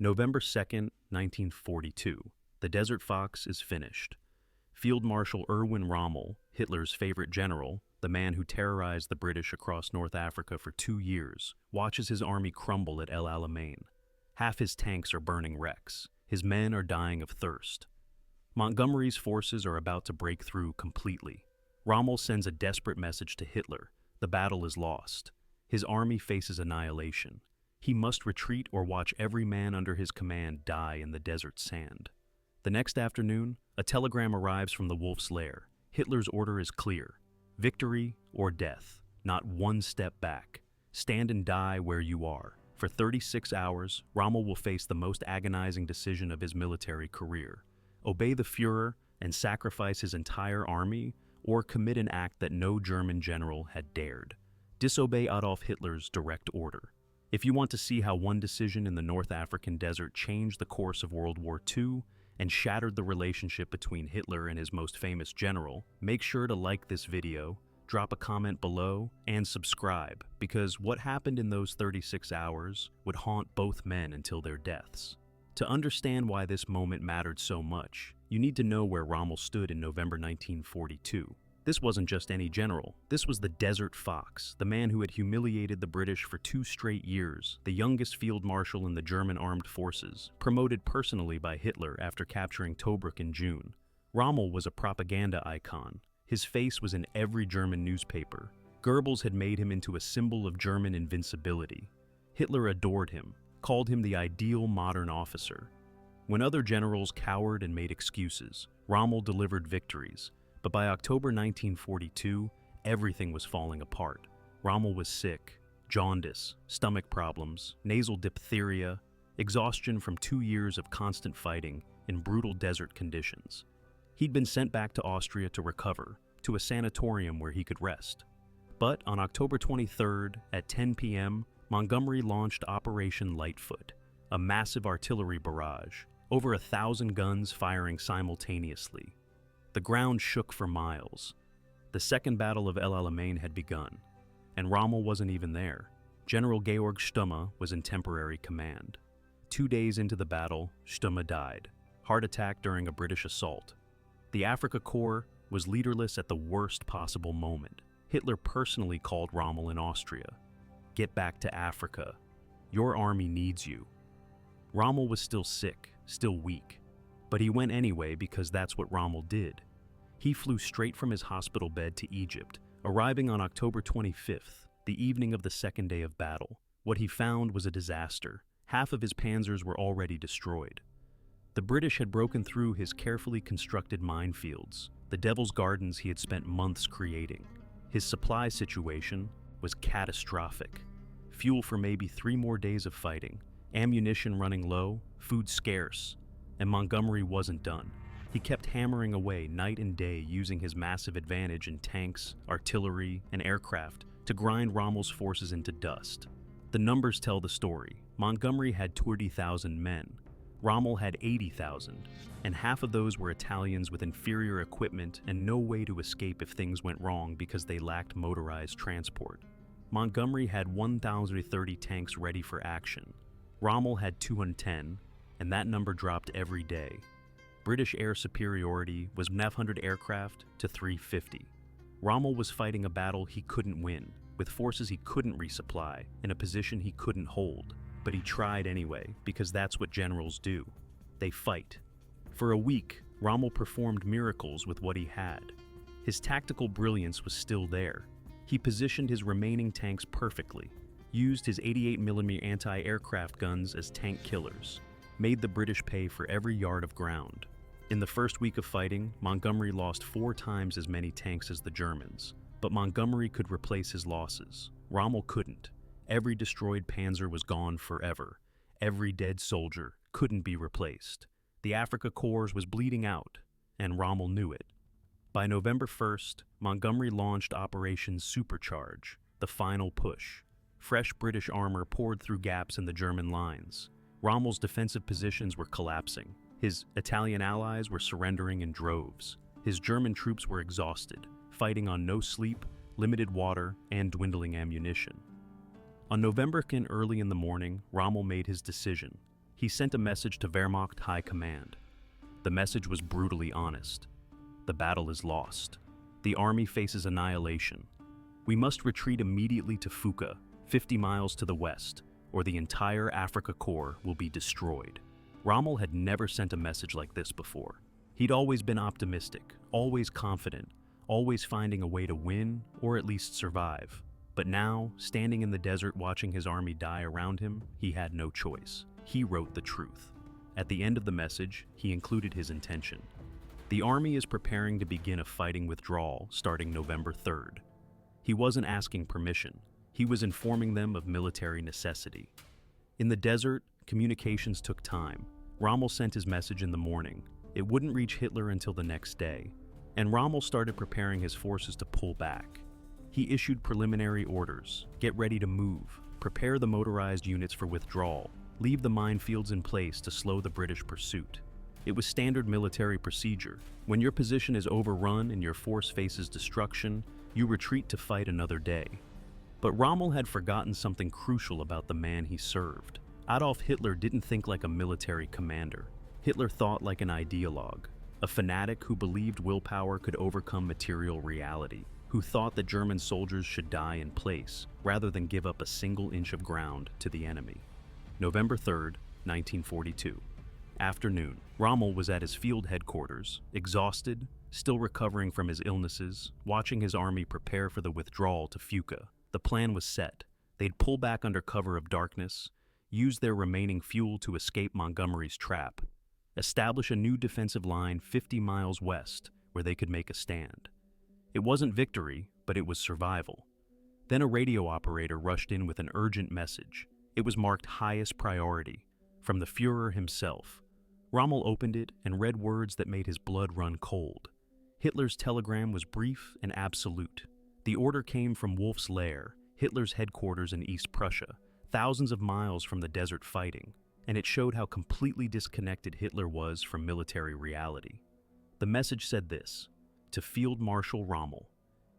November 2nd, 1942. The Desert Fox is finished. Field Marshal Erwin Rommel, Hitler's favorite general, the man who terrorized the British across North Africa for 2 years, watches his army crumble at El Alamein. Half his tanks are burning wrecks. His men are dying of thirst. Montgomery's forces are about to break through completely. Rommel sends a desperate message to Hitler. The battle is lost. His army faces annihilation. He must retreat or watch every man under his command die in the desert sand. The next afternoon, a telegram arrives from the Wolf's Lair. Hitler's order is clear. Victory or death. Not one step back. Stand and die where you are. For 36 hours, Rommel will face the most agonizing decision of his military career. Obey the Führer and sacrifice his entire army, or commit an act that no German general had dared. Disobey Adolf Hitler's direct order. If you want to see how one decision in the North African desert changed the course of World War II and shattered the relationship between Hitler and his most famous general, make sure to like this video, drop a comment below, and subscribe, because what happened in those 36 hours would haunt both men until their deaths. To understand why this moment mattered so much, you need to know where Rommel stood in November 1942. This wasn't just any general. This was the Desert Fox, the man who had humiliated the British for 2 straight years, the youngest field marshal in the German armed forces, promoted personally by Hitler after capturing Tobruk in June. Rommel was a propaganda icon. His face was in every German newspaper. Goebbels had made him into a symbol of German invincibility. Hitler adored him, called him the ideal modern officer. When other generals cowered and made excuses, Rommel delivered victories. But by October 1942, everything was falling apart. Rommel was sick, jaundice, stomach problems, nasal diphtheria, exhaustion from 2 years of constant fighting in brutal desert conditions. He'd been sent back to Austria to recover, to a sanatorium where he could rest. But on October 23rd at 10 p.m., Montgomery launched Operation Lightfoot, a massive artillery barrage, over 1,000 guns firing simultaneously. The ground shook for miles. The Second Battle of El Alamein had begun, and Rommel wasn't even there. General Georg Stumme was in temporary command. 2 days into the battle, Stumme died. Heart attack during a British assault. The Afrika Korps was leaderless at the worst possible moment. Hitler personally called Rommel in Austria. "Get back to Africa. Your army needs you." Rommel was still sick, still weak. But he went anyway because that's what Rommel did. He flew straight from his hospital bed to Egypt, arriving on October 25th, the evening of the second day of battle. What he found was a disaster. Half of his panzers were already destroyed. The British had broken through his carefully constructed minefields, the Devil's Gardens he had spent months creating. His supply situation was catastrophic. Fuel for maybe 3 more days of fighting, ammunition running low, food scarce. And Montgomery wasn't done. He kept hammering away night and day using his massive advantage in tanks, artillery, and aircraft to grind Rommel's forces into dust. The numbers tell the story. Montgomery had 20,000 men. Rommel had 80,000, and half of those were Italians with inferior equipment and no way to escape if things went wrong because they lacked motorized transport. Montgomery had 1,030 tanks ready for action. Rommel had 210, and that number dropped every day. British air superiority was 900 aircraft to 350. Rommel was fighting a battle he couldn't win, with forces he couldn't resupply, in a position he couldn't hold. But he tried anyway, because that's what generals do. They fight. For a week, Rommel performed miracles with what he had. His tactical brilliance was still there. He positioned his remaining tanks perfectly, used his 88mm anti-aircraft guns as tank killers, made the British pay for every yard of ground. In the first week of fighting, Montgomery lost 4 times as many tanks as the Germans, but Montgomery could replace his losses. Rommel couldn't. Every destroyed panzer was gone forever. Every dead soldier couldn't be replaced. The Afrika Korps was bleeding out, and Rommel knew it. By November 1st, Montgomery launched Operation Supercharge, the final push. Fresh British armor poured through gaps in the German lines. Rommel's defensive positions were collapsing. His Italian allies were surrendering in droves. His German troops were exhausted, fighting on no sleep, limited water, and dwindling ammunition. On November 2nd, early in the morning, Rommel made his decision. he sent a message to Wehrmacht High Command. The message was brutally honest. The battle is lost. The army faces annihilation. We must retreat immediately to Fuka, 50 miles to the west, or the entire Africa Corps will be destroyed. Rommel had never sent a message like this before. He'd always been optimistic, always confident, always finding a way to win or at least survive. But now, standing in the desert watching his army die around him, he had no choice. He wrote the truth. At the end of the message, he included his intention. The army is preparing to begin a fighting withdrawal starting November 3rd. He wasn't asking permission. He was informing them of military necessity. In the desert, communications took time. Rommel sent his message in the morning. It wouldn't reach Hitler until the next day, and Rommel started preparing his forces to pull back. He issued preliminary orders: get ready to move, prepare the motorized units for withdrawal, leave the minefields in place to slow the British pursuit. It was standard military procedure. When your position is overrun and your force faces destruction, you retreat to fight another day. But Rommel had forgotten something crucial about the man he served. Adolf Hitler didn't think like a military commander. Hitler thought like an ideologue, a fanatic who believed willpower could overcome material reality, who thought that German soldiers should die in place rather than give up a single inch of ground to the enemy. November 3rd, 1942. Afternoon. Rommel was at his field headquarters, exhausted, still recovering from his illnesses, watching his army prepare for the withdrawal to Fuka. The plan was set. They'd pull back under cover of darkness, use their remaining fuel to escape Montgomery's trap, establish a new defensive line 50 miles west where they could make a stand. It wasn't victory, but it was survival. Then a radio operator rushed in with an urgent message. It was marked highest priority, from the Führer himself. Rommel opened it and read words that made his blood run cold. Hitler's telegram was brief and absolute. The order came from Wolf's Lair, Hitler's headquarters in East Prussia, thousands of miles from the desert fighting, and it showed how completely disconnected Hitler was from military reality. The message said this: to Field Marshal Rommel,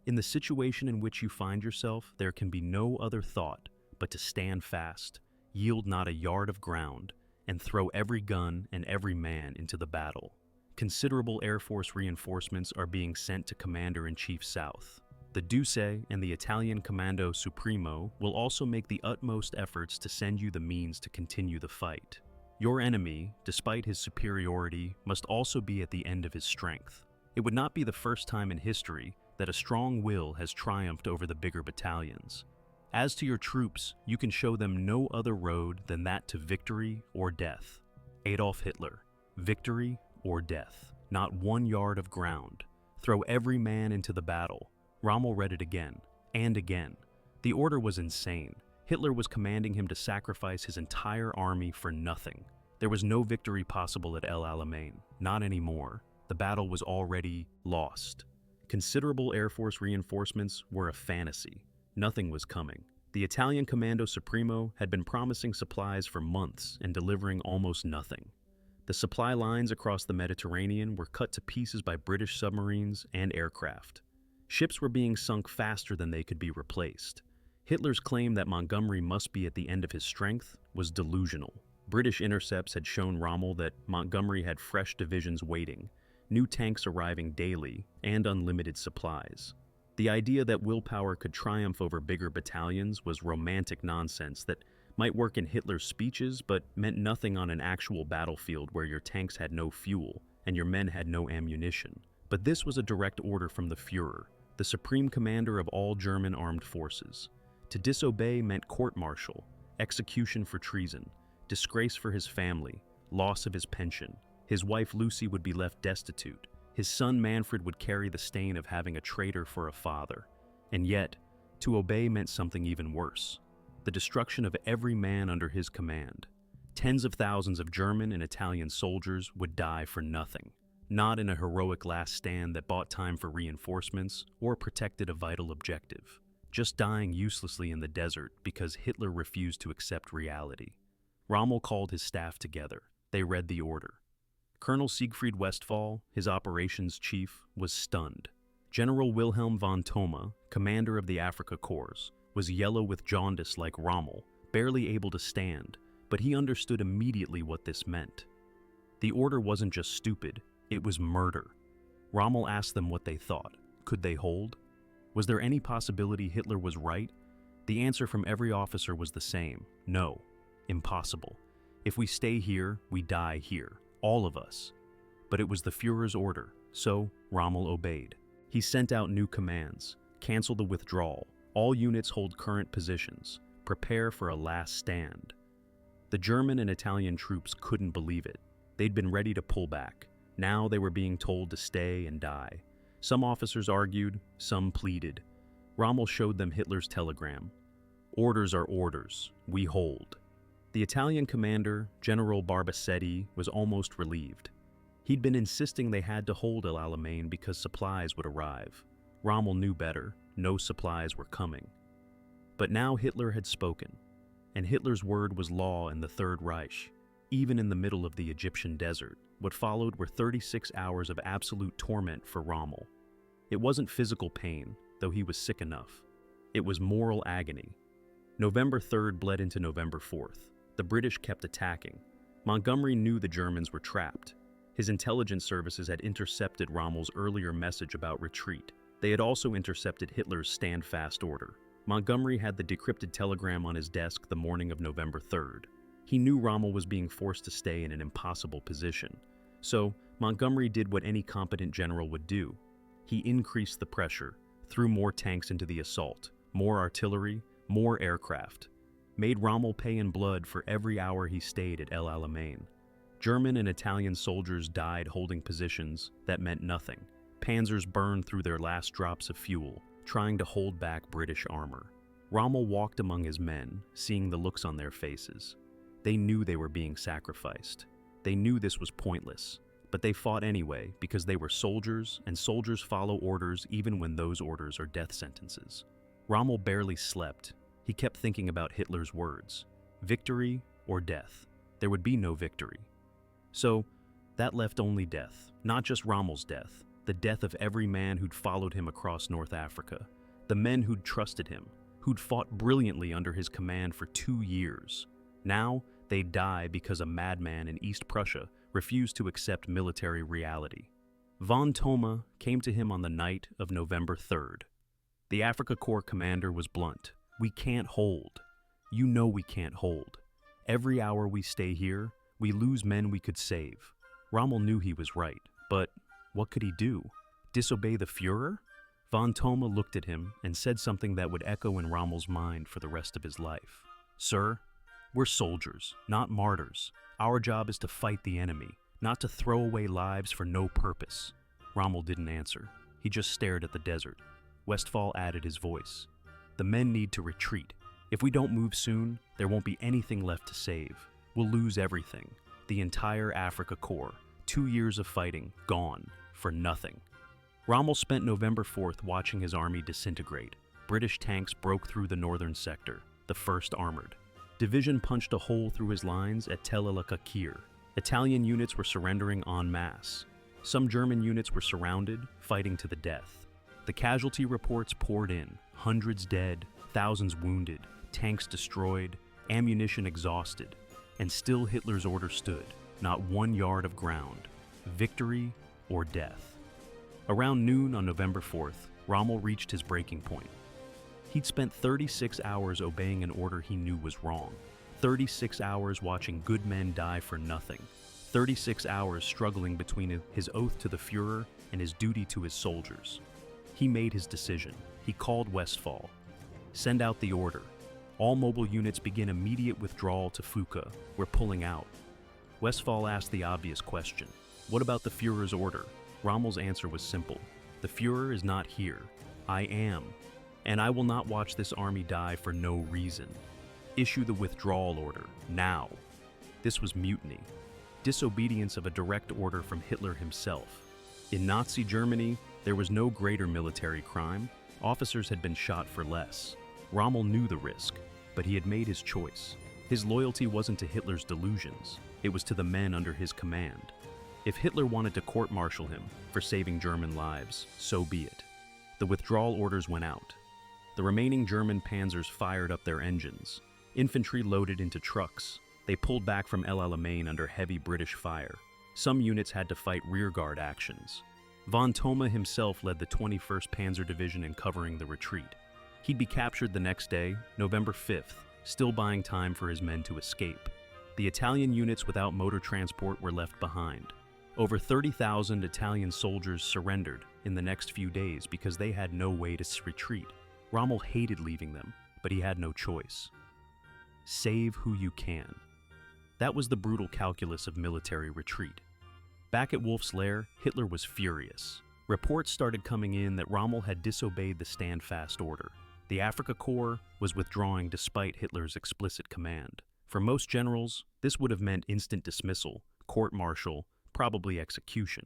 in the situation in which you find yourself, there can be no other thought but to stand fast, yield not a yard of ground, and throw every gun and every man into the battle. Considerable Air Force reinforcements are being sent to Commander-in-Chief South. The Duce and the Italian Comando Supremo will also make the utmost efforts to send you the means to continue the fight. Your enemy, despite his superiority, must also be at the end of his strength. It would not be the first time in history that a strong will has triumphed over the bigger battalions. As to your troops, you can show them no other road than that to victory or death. Adolf Hitler. Victory or death. Not 1 yard of ground. Throw every man into the battle. Rommel read it again, and again. The order was insane. Hitler was commanding him to sacrifice his entire army for nothing. There was no victory possible at El Alamein. Not anymore. The battle was already lost. Considerable Air Force reinforcements were a fantasy. Nothing was coming. The Italian Comando Supremo had been promising supplies for months and delivering almost nothing. The supply lines across the Mediterranean were cut to pieces by British submarines and aircraft. Ships were being sunk faster than they could be replaced. Hitler's claim that Montgomery must be at the end of his strength was delusional. British intercepts had shown Rommel that Montgomery had fresh divisions waiting, new tanks arriving daily, and unlimited supplies. The idea that willpower could triumph over bigger battalions was romantic nonsense that might work in Hitler's speeches but meant nothing on an actual battlefield where your tanks had no fuel and your men had no ammunition. But this was a direct order from the Führer, the supreme commander of all German armed forces. To disobey meant court-martial, execution for treason, disgrace for his family, loss of his pension. His wife Lucy would be left destitute. His son Manfred would carry the stain of having a traitor for a father. And yet, to obey meant something even worse: the destruction of every man under his command. Tens of thousands of German and Italian soldiers would die for nothing, not in a heroic last stand that bought time for reinforcements or protected a vital objective, just dying uselessly in the desert because Hitler refused to accept reality. Rommel called his staff together. They read the order. Colonel Siegfried Westphal, his operations chief, was stunned. General Wilhelm von Thoma, commander of the Africa Corps, was yellow with jaundice like Rommel, barely able to stand, but he understood immediately what this meant. The order wasn't just stupid, it was murder. Rommel asked them what they thought. Could they hold? Was there any possibility Hitler was right? The answer from every officer was the same. No. Impossible. If we stay here, we die here. All of us. But it was the Führer's order, so Rommel obeyed. He sent out new commands. Cancel the withdrawal. All units hold current positions. Prepare for a last stand. The German and Italian troops couldn't believe it. They'd been ready to pull back. Now they were being told to stay and die. Some officers argued, some pleaded. Rommel showed them Hitler's telegram. Orders are orders. We hold. The Italian commander, General Barbasetti, was almost relieved. He'd been insisting they had to hold Alamein because supplies would arrive. Rommel knew better. No supplies were coming. But now Hitler had spoken, and Hitler's word was law in the Third Reich. Even in the middle of the Egyptian desert, what followed were 36 hours of absolute torment for Rommel. It wasn't physical pain, though he was sick enough. It was moral agony. November 3rd bled into November 4th. The British kept attacking. Montgomery knew the Germans were trapped. His intelligence services had intercepted Rommel's earlier message about retreat. They had also intercepted Hitler's stand-fast order. Montgomery had the decrypted telegram on his desk the morning of November 3rd. He knew Rommel was being forced to stay in an impossible position. So, Montgomery did what any competent general would do. He increased the pressure, threw more tanks into the assault, more artillery, more aircraft, made Rommel pay in blood for every hour he stayed at El Alamein. German and Italian soldiers died holding positions that meant nothing. Panzers burned through their last drops of fuel, trying to hold back British armor. Rommel walked among his men, seeing the looks on their faces. They knew they were being sacrificed. They knew this was pointless, but they fought anyway because they were soldiers, and soldiers follow orders even when those orders are death sentences. Rommel barely slept. He kept thinking about Hitler's words. Victory or death. There would be no victory. So, that left only death. Not just Rommel's death. The death of every man who'd followed him across North Africa. The men who'd trusted him, who'd fought brilliantly under his command for 2 years. Now, they'd die because a madman in East Prussia refused to accept military reality. Von Thoma came to him on the night of November 3rd. The Africa Corps commander was blunt. We can't hold. You know we can't hold. Every hour we stay here, we lose men we could save. Rommel knew he was right, but what could he do? Disobey the Führer? Von Thoma looked at him and said something that would echo in Rommel's mind for the rest of his life. Sir, we're soldiers, not martyrs. Our job is to fight the enemy, not to throw away lives for no purpose. Rommel didn't answer. He just stared at the desert. Westphal added his voice. The men need to retreat. If we don't move soon, there won't be anything left to save. We'll lose everything. The entire Africa Corps. 2 years of fighting, gone, for nothing. Rommel spent November 4th watching his army disintegrate. British tanks broke through the northern sector, the 1st Armored. Division punched a hole through his lines at Tel el-Kakir. Italian units were surrendering en masse. Some German units were surrounded, fighting to the death. The casualty reports poured in. Hundreds dead, thousands wounded, tanks destroyed, ammunition exhausted. And still Hitler's order stood, not 1 yard of ground. Victory or death. Around noon on November 4th, Rommel reached his breaking point. He'd spent 36 hours obeying an order he knew was wrong. 36 hours watching good men die for nothing. 36 hours struggling between his oath to the Führer and his duty to his soldiers. He made his decision. He called Westphal. Send out the order. All mobile units begin immediate withdrawal to Fuka. We're pulling out. Westphal asked the obvious question. What about the Führer's order? Rommel's answer was simple. The Führer is not here. I am. And I will not watch this army die for no reason. Issue the withdrawal order, now. This was mutiny. Disobedience of a direct order from Hitler himself. In Nazi Germany, there was no greater military crime. Officers had been shot for less. Rommel knew the risk, but he had made his choice. His loyalty wasn't to Hitler's delusions. It was to the men under his command. If Hitler wanted to court-martial him for saving German lives, so be it. The withdrawal orders went out. The remaining German panzers fired up their engines. Infantry loaded into trucks. They pulled back from El Alamein under heavy British fire. Some units had to fight rearguard actions. Von Thoma himself led the 21st Panzer Division in covering the retreat. He'd be captured the next day, November 5th, still buying time for his men to escape. The Italian units without motor transport were left behind. Over 30,000 Italian soldiers surrendered in the next few days because they had no way to retreat. Rommel hated leaving them, but he had no choice. Save who you can. That was the brutal calculus of military retreat. Back at Wolf's Lair, Hitler was furious. Reports started coming in that Rommel had disobeyed the stand-fast order. The Afrika Korps was withdrawing despite Hitler's explicit command. For most generals, this would have meant instant dismissal, court-martial, probably execution.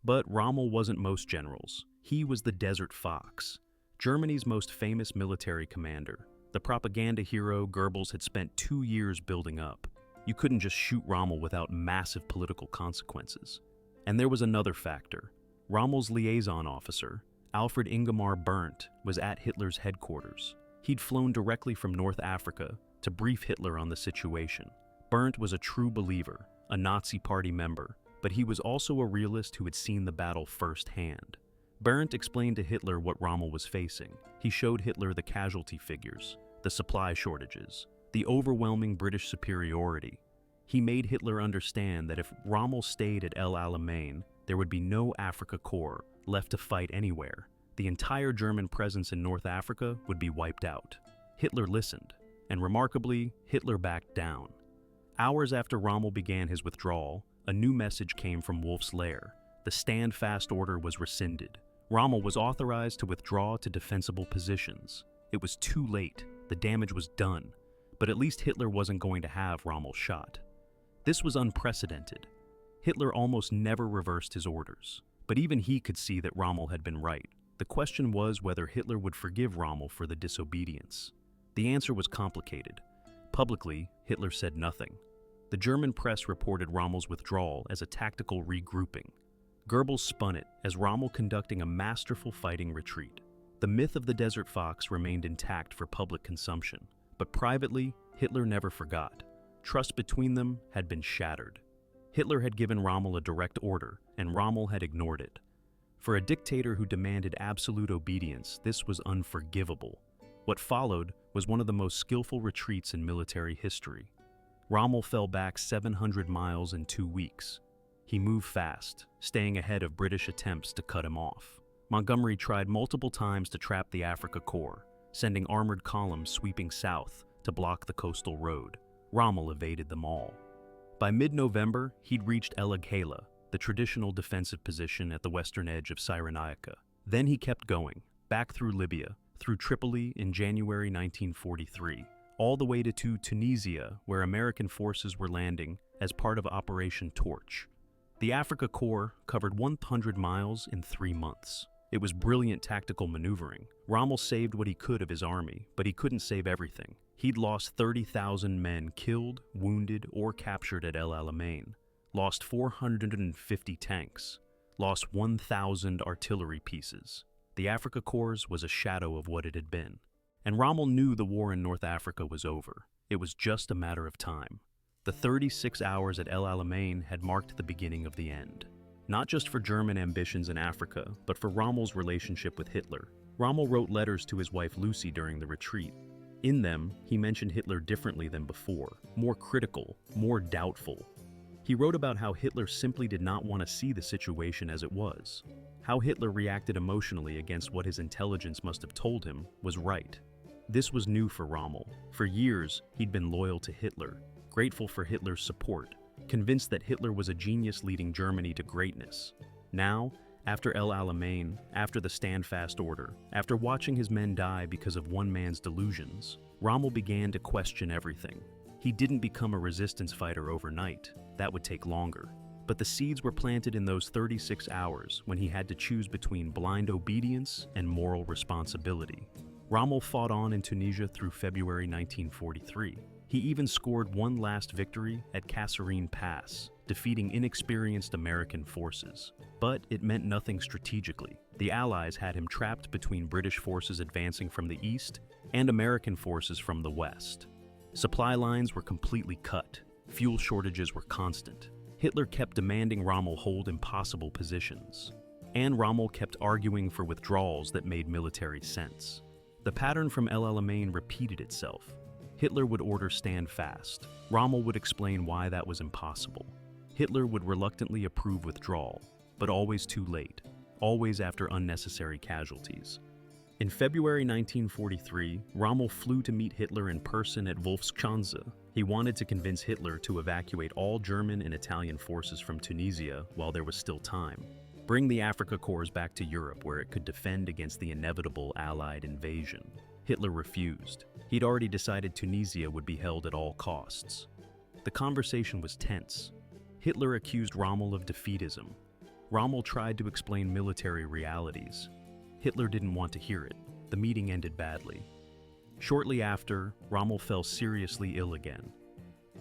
But Rommel wasn't most generals. He was the Desert Fox, Germany's most famous military commander. The propaganda hero Goebbels had spent 2 years building up. You couldn't just shoot Rommel without massive political consequences. And there was another factor. Rommel's liaison officer, Alfred Ingemar Berndt, was at Hitler's headquarters. He'd flown directly from North Africa to brief Hitler on the situation. Berndt was a true believer, a Nazi Party member, but he was also a realist who had seen the battle firsthand. Berndt explained to Hitler what Rommel was facing. He showed Hitler the casualty figures, the supply shortages, the overwhelming British superiority. He made Hitler understand that if Rommel stayed at El Alamein, there would be no Afrika Korps left to fight anywhere. The entire German presence in North Africa would be wiped out. Hitler listened, and remarkably, Hitler backed down. Hours after Rommel began his withdrawal, a new message came from Wolf's Lair. The stand-fast order was rescinded. Rommel was authorized to withdraw to defensible positions. It was too late. The damage was done. But at least Hitler wasn't going to have Rommel shot. This was unprecedented. Hitler almost never reversed his orders. But even he could see that Rommel had been right. The question was whether Hitler would forgive Rommel for the disobedience. The answer was complicated. Publicly, Hitler said nothing. The German press reported Rommel's withdrawal as a tactical regrouping. Goebbels spun it as Rommel conducting a masterful fighting retreat. The myth of the Desert Fox remained intact for public consumption, but privately, Hitler never forgot. Trust between them had been shattered. Hitler had given Rommel a direct order, and Rommel had ignored it. For a dictator who demanded absolute obedience, this was unforgivable. What followed was one of the most skillful retreats in military history. Rommel fell back 700 miles in 2 weeks. He moved fast, staying ahead of British attempts to cut him off. Montgomery tried multiple times to trap the Afrika Korps, sending armored columns sweeping south to block the coastal road. Rommel evaded them all. By mid-November, he'd reached El Agheila, the traditional defensive position at the western edge of Cyrenaica. Then he kept going, back through Libya, through Tripoli in January 1943, all the way to Tunisia, where American forces were landing as part of Operation Torch. The Afrika Korps covered 100 miles in 3 months. It was brilliant tactical maneuvering. Rommel saved what he could of his army, but he couldn't save everything. He'd lost 30,000 men killed, wounded, or captured at El Alamein, lost 450 tanks, lost 1,000 artillery pieces. The Afrika Korps was a shadow of what it had been. And Rommel knew the war in North Africa was over. It was just a matter of time. The 36 hours at El Alamein had marked the beginning of the end. Not just for German ambitions in Africa, but for Rommel's relationship with Hitler. Rommel wrote letters to his wife Lucy during the retreat. In them, he mentioned Hitler differently than before, more critical, more doubtful. He wrote about how Hitler simply did not want to see the situation as it was. How Hitler reacted emotionally against what his intelligence must have told him was right. This was new for Rommel. For years, he'd been loyal to Hitler, grateful for Hitler's support, convinced that Hitler was a genius leading Germany to greatness. Now, after El Alamein, after the stand-fast order, after watching his men die because of one man's delusions, Rommel began to question everything. He didn't become a resistance fighter overnight. That would take longer. But the seeds were planted in those 36 hours when he had to choose between blind obedience and moral responsibility. Rommel fought on in Tunisia through February 1943. He even scored one last victory at Kasserine Pass, defeating inexperienced American forces. But it meant nothing strategically. The Allies had him trapped between British forces advancing from the east and American forces from the west. Supply lines were completely cut. Fuel shortages were constant. Hitler kept demanding Rommel hold impossible positions. And Rommel kept arguing for withdrawals that made military sense. The pattern from El Alamein repeated itself. Hitler would order stand fast. Rommel would explain why that was impossible. Hitler would reluctantly approve withdrawal, but always too late, always after unnecessary casualties. In February 1943, Rommel flew to meet Hitler in person at Wolfschanze. He wanted to convince Hitler to evacuate all German and Italian forces from Tunisia while there was still time. Bring the Afrika Korps back to Europe where it could defend against the inevitable Allied invasion. Hitler refused. He'd already decided Tunisia would be held at all costs. The conversation was tense. Hitler accused Rommel of defeatism. Rommel tried to explain military realities. Hitler didn't want to hear it. The meeting ended badly. Shortly after, Rommel fell seriously ill again.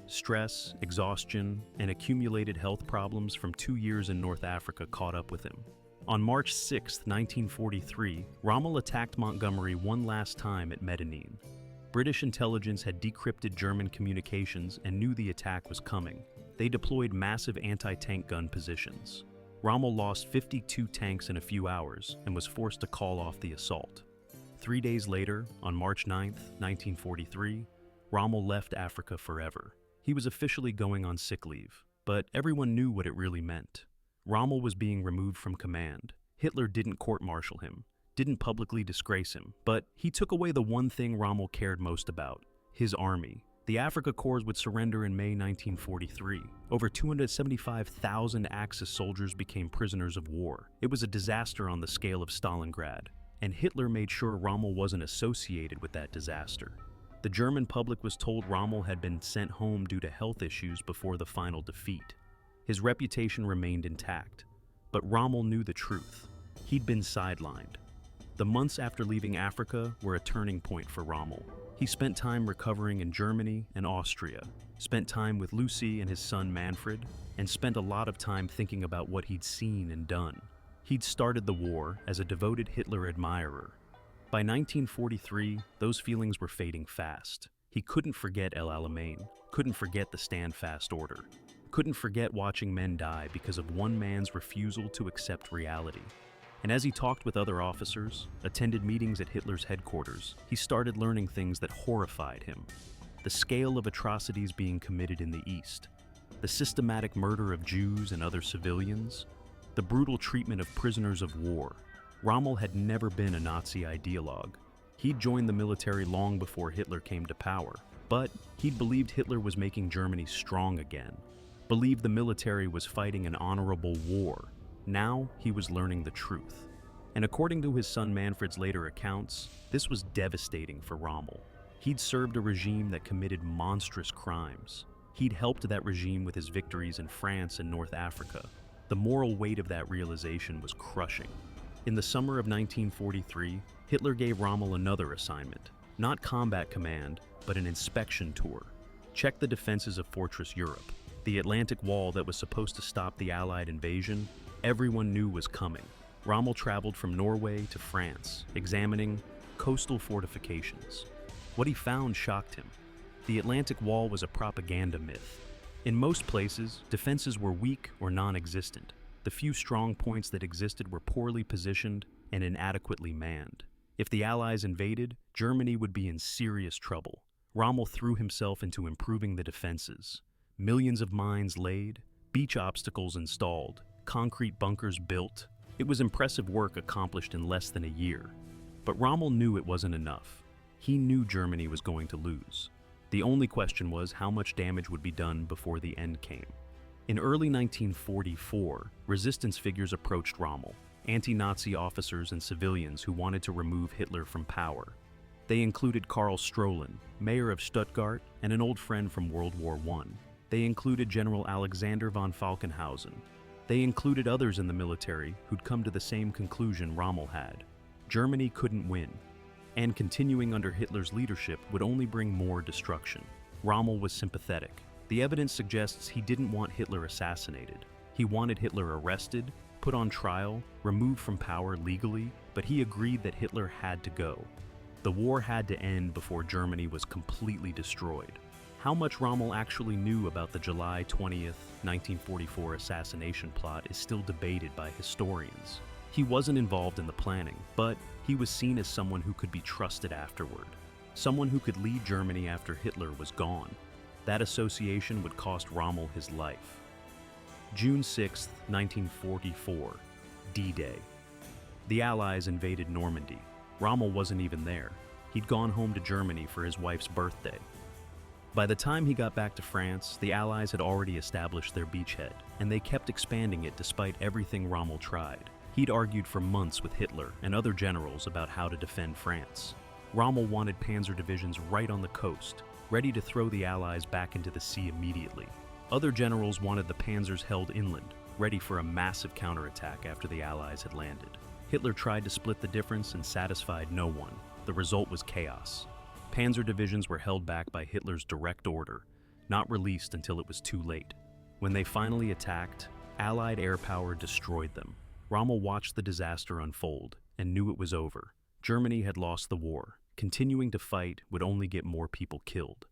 Stress, exhaustion, and accumulated health problems from 2 years in North Africa caught up with him. On March 6, 1943, Rommel attacked Montgomery one last time at Medellin. British intelligence had decrypted German communications and knew the attack was coming. They deployed massive anti-tank gun positions. Rommel lost 52 tanks in a few hours and was forced to call off the assault. 3 days later, on March 9, 1943, Rommel left Africa forever. He was officially going on sick leave, but everyone knew what it really meant. Rommel was being removed from command. Hitler didn't court-martial him, didn't publicly disgrace him, but he took away the one thing Rommel cared most about, his army. The Afrika Korps would surrender in May 1943. Over 275,000 Axis soldiers became prisoners of war. It was a disaster on the scale of Stalingrad, and Hitler made sure Rommel wasn't associated with that disaster. The German public was told Rommel had been sent home due to health issues before the final defeat. His reputation remained intact, but Rommel knew the truth. He'd been sidelined. The months after leaving Africa were a turning point for Rommel. He spent time recovering in Germany and Austria, spent time with Lucy and his son Manfred, and spent a lot of time thinking about what he'd seen and done. He'd started the war as a devoted Hitler admirer. By 1943, those feelings were fading fast. He couldn't forget El Alamein, couldn't forget the Stand Fast order, couldn't forget watching men die because of one man's refusal to accept reality. And as he talked with other officers, attended meetings at Hitler's headquarters, he started learning things that horrified him. The scale of atrocities being committed in the East, the systematic murder of Jews and other civilians, the brutal treatment of prisoners of war. Rommel had never been a Nazi ideologue. He'd joined the military long before Hitler came to power, but he'd believed Hitler was making Germany strong again, believed the military was fighting an honorable war. Now he was learning the truth. And according to his son Manfred's later accounts, this was devastating for Rommel. He'd served a regime that committed monstrous crimes. He'd helped that regime with his victories in France and North Africa. The moral weight of that realization was crushing. In the summer of 1943, Hitler gave Rommel another assignment, not combat command, but an inspection tour. Check the defenses of Fortress Europe, the Atlantic Wall that was supposed to stop the Allied invasion. Everyone knew was coming. Rommel traveled from Norway to France, examining coastal fortifications. What he found shocked him. The Atlantic Wall was a propaganda myth. In most places, defenses were weak or non-existent. The few strong points that existed were poorly positioned and inadequately manned. If the Allies invaded, Germany would be in serious trouble. Rommel threw himself into improving the defenses. Millions of mines laid, beach obstacles installed, concrete bunkers built. It was impressive work accomplished in less than a year. But Rommel knew it wasn't enough. He knew Germany was going to lose. The only question was how much damage would be done before the end came. In early 1944, resistance figures approached Rommel, anti-Nazi officers and civilians who wanted to remove Hitler from power. They included Karl Strolin, mayor of Stuttgart and an old friend from World War I. They included General Alexander von Falkenhausen. They included others in the military who'd come to the same conclusion Rommel had. Germany couldn't win, and continuing under Hitler's leadership would only bring more destruction. Rommel was sympathetic. The evidence suggests he didn't want Hitler assassinated. He wanted Hitler arrested, put on trial, removed from power legally, but he agreed that Hitler had to go. The war had to end before Germany was completely destroyed. How much Rommel actually knew about the July 20th, 1944 assassination plot is still debated by historians. He wasn't involved in the planning, but he was seen as someone who could be trusted afterward. Someone who could lead Germany after Hitler was gone. That association would cost Rommel his life. June 6, 1944, D-Day. The Allies invaded Normandy. Rommel wasn't even there. He'd gone home to Germany for his wife's birthday. By the time he got back to France, the Allies had already established their beachhead, and they kept expanding it despite everything Rommel tried. He'd argued for months with Hitler and other generals about how to defend France. Rommel wanted panzer divisions right on the coast, ready to throw the Allies back into the sea immediately. Other generals wanted the panzers held inland, ready for a massive counterattack after the Allies had landed. Hitler tried to split the difference and satisfied no one. The result was chaos. Panzer divisions were held back by Hitler's direct order, not released until it was too late. When they finally attacked, Allied air power destroyed them. Rommel watched the disaster unfold and knew it was over. Germany had lost the war. Continuing to fight would only get more people killed.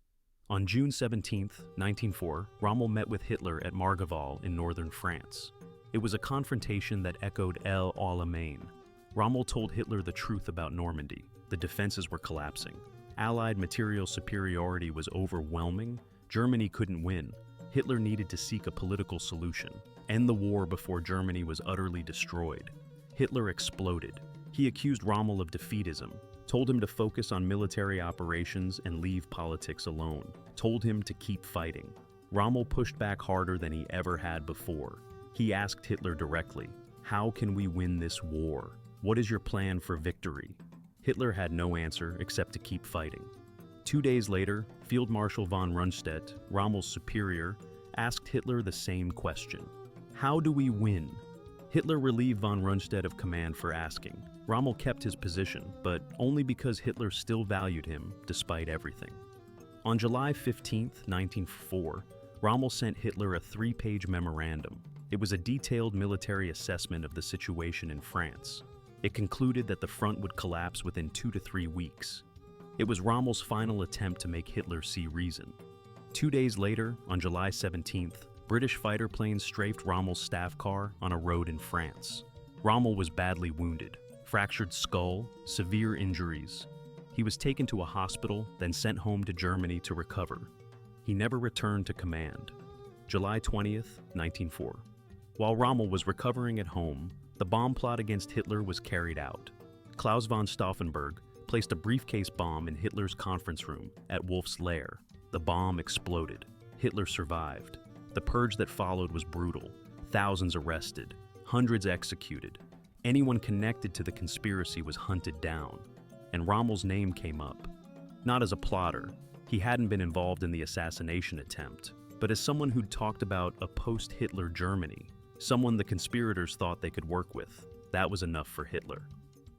On June 17, 1904, Rommel met with Hitler at Margaville in northern France. It was a confrontation that echoed El Alamein. Rommel told Hitler the truth about Normandy. The defenses were collapsing. Allied material superiority was overwhelming. Germany couldn't win. Hitler needed to seek a political solution, end the war before Germany was utterly destroyed. Hitler exploded. He accused Rommel of defeatism, told him to focus on military operations and leave politics alone, told him to keep fighting. Rommel pushed back harder than he ever had before. He asked Hitler directly, "How can we win this war? What is your plan for victory?" Hitler had no answer except to keep fighting. 2 days later, Field Marshal von Rundstedt, Rommel's superior, asked Hitler the same question. "How do we win?" Hitler relieved von Rundstedt of command for asking. Rommel kept his position, but only because Hitler still valued him despite everything. On July 15, 1904, Rommel sent Hitler a 3-page memorandum. It was a detailed military assessment of the situation in France. It concluded that the front would collapse within 2 to 3 weeks. It was Rommel's final attempt to make Hitler see reason. 2 days later, on July 17th, British fighter planes strafed Rommel's staff car on a road in France. Rommel was badly wounded, fractured skull, severe injuries. He was taken to a hospital, then sent home to Germany to recover. He never returned to command. July 20th, 1904. While Rommel was recovering at home, the bomb plot against Hitler was carried out. Klaus von Stauffenberg placed a briefcase bomb in Hitler's conference room at Wolf's lair. The bomb exploded. Hitler survived. The purge that followed was brutal. Thousands arrested, hundreds executed. Anyone connected to the conspiracy was hunted down. And Rommel's name came up. Not as a plotter. He hadn't been involved in the assassination attempt, but as someone who'd talked about a post-Hitler Germany. Someone the conspirators thought they could work with. That was enough for Hitler.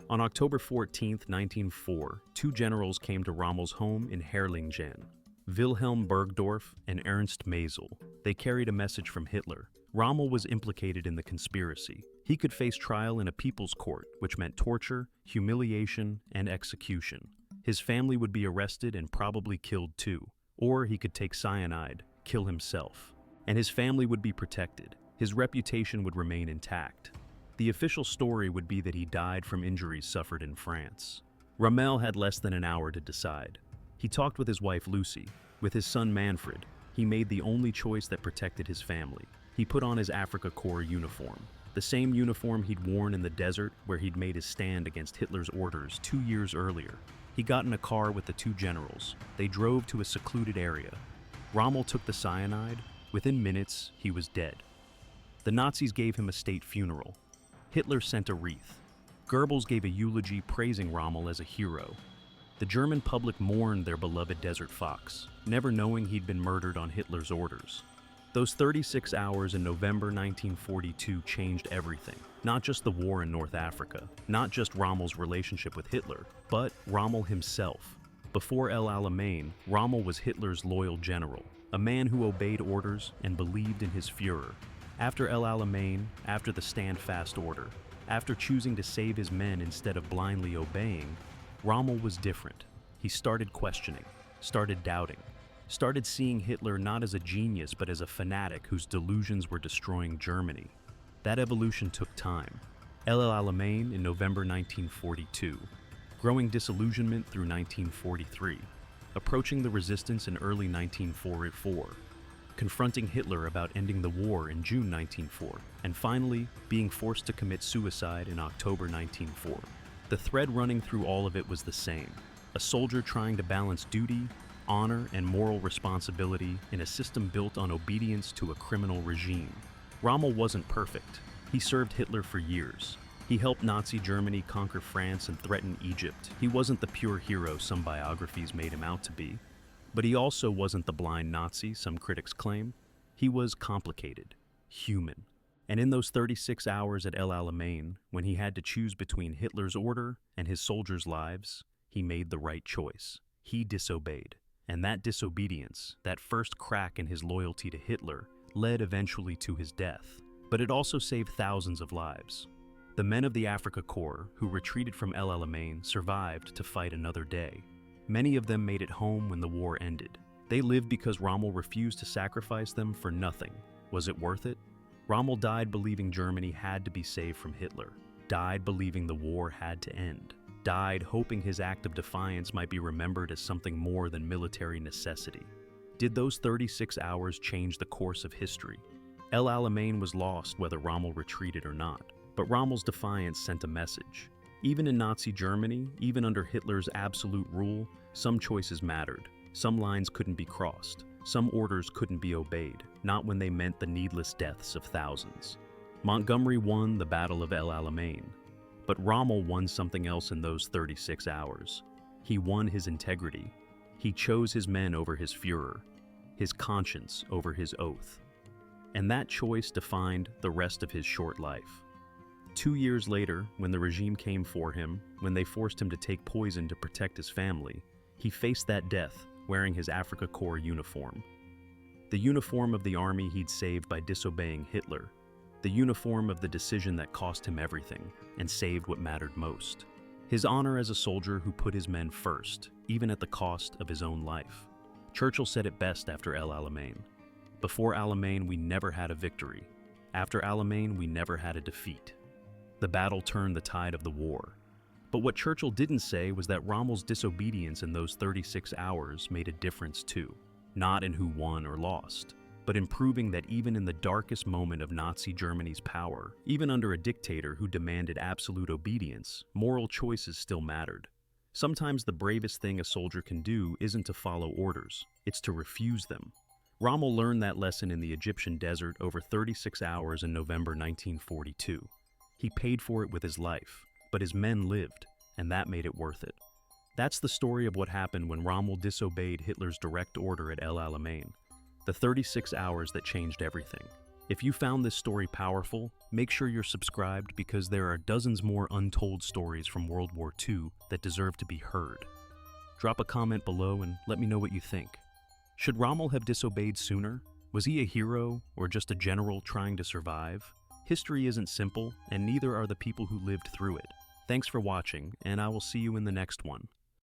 On October 14, 1904, 2 generals came to Rommel's home in Herrlingen, Wilhelm Burgdorf and Ernst Mazel. They carried a message from Hitler. Rommel was implicated in the conspiracy. He could face trial in a people's court, which meant torture, humiliation, and execution. His family would be arrested and probably killed too. Or he could take cyanide, kill himself. And his family would be protected. His reputation would remain intact. The official story would be that he died from injuries suffered in France. Rommel had less than an hour to decide. He talked with his wife Lucy. With his son Manfred, he made the only choice that protected his family. He put on his Afrika Korps uniform, the same uniform he'd worn in the desert where he'd made his stand against Hitler's orders 2 years earlier. He got in a car with the 2 generals. They drove to a secluded area. Rommel took the cyanide. Within minutes, he was dead. The Nazis gave him a state funeral. Hitler sent a wreath. Goebbels gave a eulogy praising Rommel as a hero. The German public mourned their beloved Desert Fox, never knowing he'd been murdered on Hitler's orders. Those 36 hours in November 1942 changed everything. Not just the war in North Africa, not just Rommel's relationship with Hitler, but Rommel himself. Before El Alamein, Rommel was Hitler's loyal general, a man who obeyed orders and believed in his Führer. After El Alamein, after the Stand Fast order, after choosing to save his men instead of blindly obeying, Rommel was different. He started questioning, started doubting. started seeing Hitler not as a genius but as a fanatic whose delusions were destroying Germany. That evolution took time. Alamein in November 1942, growing disillusionment through 1943, approaching the resistance in early 1944, confronting Hitler about ending the war in June 1944, and finally being forced to commit suicide in October 1944. The thread running through all of it was the same: a soldier trying to balance duty, honor, and moral responsibility in a system built on obedience to a criminal regime. Rommel wasn't perfect. He served Hitler for years. He helped Nazi Germany conquer France and threaten Egypt. He wasn't the pure hero some biographies made him out to be. But he also wasn't the blind Nazi some critics claim. He was complicated, human. And in those 36 hours at El Alamein, when he had to choose between Hitler's order and his soldiers' lives, he made the right choice. He disobeyed. And that disobedience, that first crack in his loyalty to Hitler, led eventually to his death. But it also saved thousands of lives. The men of the Afrika Korps, who retreated from El Alamein, survived to fight another day. Many of them made it home when the war ended. They lived because Rommel refused to sacrifice them for nothing. Was it worth it? Rommel died believing Germany had to be saved from Hitler, died believing the war had to end, died hoping his act of defiance might be remembered as something more than military necessity. Did those 36 hours change the course of history? El Alamein was lost whether Rommel retreated or not, but Rommel's defiance sent a message. Even in Nazi Germany, even under Hitler's absolute rule, some choices mattered. Some lines couldn't be crossed. Some orders couldn't be obeyed, not when they meant the needless deaths of thousands. Montgomery won the Battle of El Alamein, but Rommel won something else in those 36 hours. He won his integrity. He chose his men over his Führer, his conscience over his oath. And that choice defined the rest of his short life. 2 years later, when the regime came for him, when they forced him to take poison to protect his family, he faced that death wearing his Afrika Korps uniform. The uniform of the army he'd saved by disobeying Hitler. The uniform of the decision that cost him everything and saved what mattered most. His honor as a soldier who put his men first, even at the cost of his own life. Churchill said it best after El Alamein. Before Alamein, we never had a victory. After Alamein, we never had a defeat. The battle turned the tide of the war. But what Churchill didn't say was that Rommel's disobedience in those 36 hours made a difference too. Not in who won or lost, but in proving that even in the darkest moment of Nazi Germany's power, even under a dictator who demanded absolute obedience, moral choices still mattered. Sometimes the bravest thing a soldier can do isn't to follow orders, it's to refuse them. Rommel learned that lesson in the Egyptian desert over 36 hours in November 1942. He paid for it with his life, but his men lived, and that made it worth it. That's the story of what happened when Rommel disobeyed Hitler's direct order at El Alamein. The 36 hours that changed everything. If you found this story powerful, make sure you're subscribed because there are dozens more untold stories from World War II that deserve to be heard. Drop a comment below and let me know what you think. Should Rommel have disobeyed sooner? Was he a hero or just a general trying to survive? History isn't simple, and neither are the people who lived through it. Thanks for watching, and I will see you in the next one.